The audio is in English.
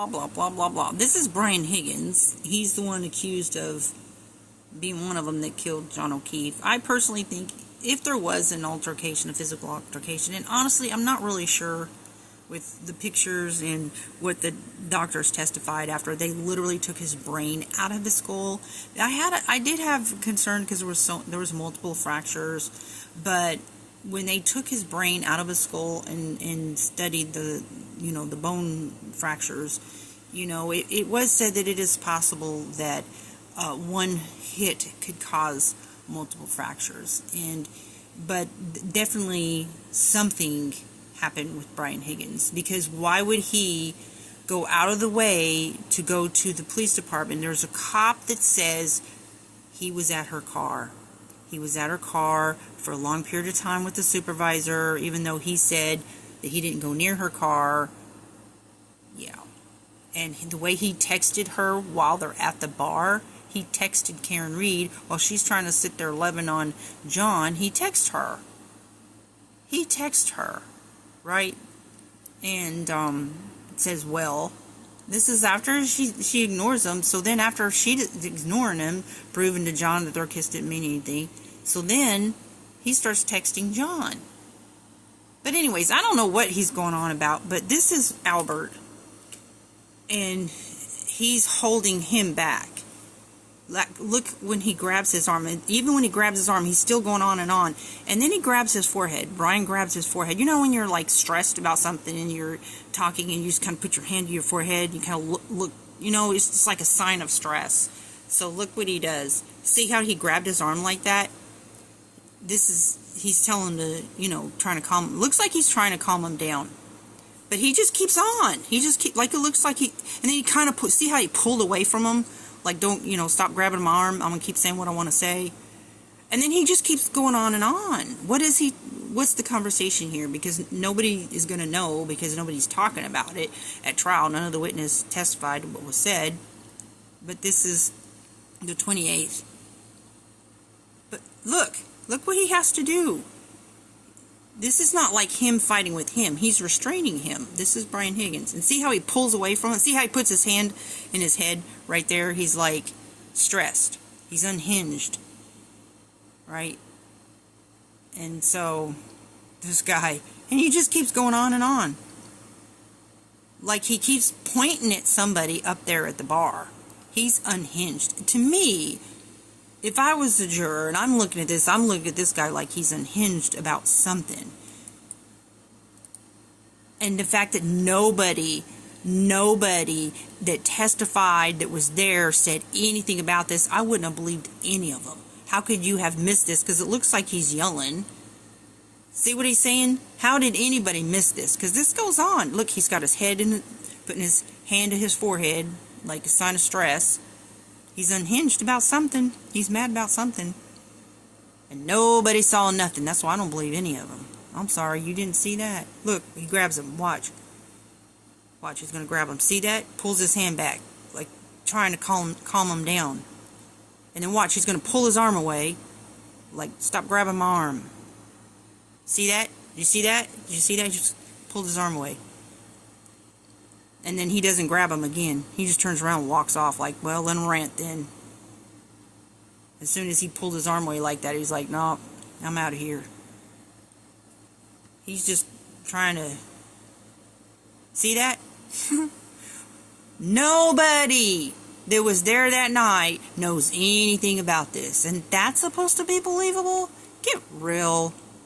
Blah, blah, blah, blah. This is Brian Higgins. He's the one accused of being one of them that killed John Okeefe. I personally think if there was an altercation, a physical altercation, and honestly, I'm not really sure with the pictures and what the doctors testified after they literally took his brain out of his skull. I did have concern because there was multiple fractures, but when they took his brain out of his skull and studied the bone fractures, it was said that it is possible that one hit could cause multiple fractures, but definitely something happened with Brian Higgins, because why would he go out of the way to go to the police department? There's a cop that says he was at her car. He was at her car for a long period of time with the supervisor, even though he said that he didn't go near her car. Yeah. And the way he texted her while they're at the bar, he texted Karen Reed while she's trying to sit there loving on John. He texted her. Right? And it says, well, this is after she ignores him. So then after she's ignoring him, proving to John that their kiss didn't mean anything, so then he starts texting John. But anyways, I don't know what he's going on about, but this is Albert, and he's holding him back. Look when he grabs his arm, and even when he grabs his arm, he's still going on, and then he grabs his forehead. Brian grabs his forehead. You know when you're like stressed about something and you're talking and you just kind of put your hand to your forehead, you kind of look, it's just like a sign of stress. So look what he does. See how he grabbed his arm like that? He's telling him to, trying to calm, looks like he's trying to calm him down. But he just keeps on. He just it looks like and then he kind of see how he pulled away from him? Like, don't, stop grabbing my arm. I'm going to keep saying what I want to say. And then he just keeps going on and on. What's the conversation here? Because nobody is going to know, because nobody's talking about it at trial. None of the witnesses testified what was said. But this is the 28th. But look what he has to do. This is not like him fighting with him. He's restraining him. This is Brian Higgins. And see how he pulls away from it? See how he puts his hand in his head right there? He's like stressed. He's unhinged. Right? And so this guy, and he just keeps going on and on. Like he keeps pointing at somebody up there at the bar. He's unhinged. To me, if I was the juror and I'm looking at this guy like he's unhinged about something. And the fact that nobody that testified that was there said anything about this, I wouldn't have believed any of them. How could you have missed this? Because it looks like he's yelling. See what he's saying? How did anybody miss this? Because this goes on. Look, he's got his head putting his hand to his forehead like a sign of stress. He's unhinged about something. He's mad about something. And nobody saw nothing. That's why I don't believe any of them. I'm sorry, you didn't see that. Look, he grabs him. Watch. Watch, he's going to grab him. See that? Pulls his hand back. Like trying to calm him down. And then watch, he's going to pull his arm away. Like, stop grabbing my arm. See that? Did you see that? Did you see that? He just pulled his arm away. And then he doesn't grab him again. He just turns around and walks off like, well, let him rant then. As soon as he pulled his arm away like that, he's like, no, I'm out of here. He's just trying to... See that? Nobody that was there that night knows anything about this. And that's supposed to be believable? Get real.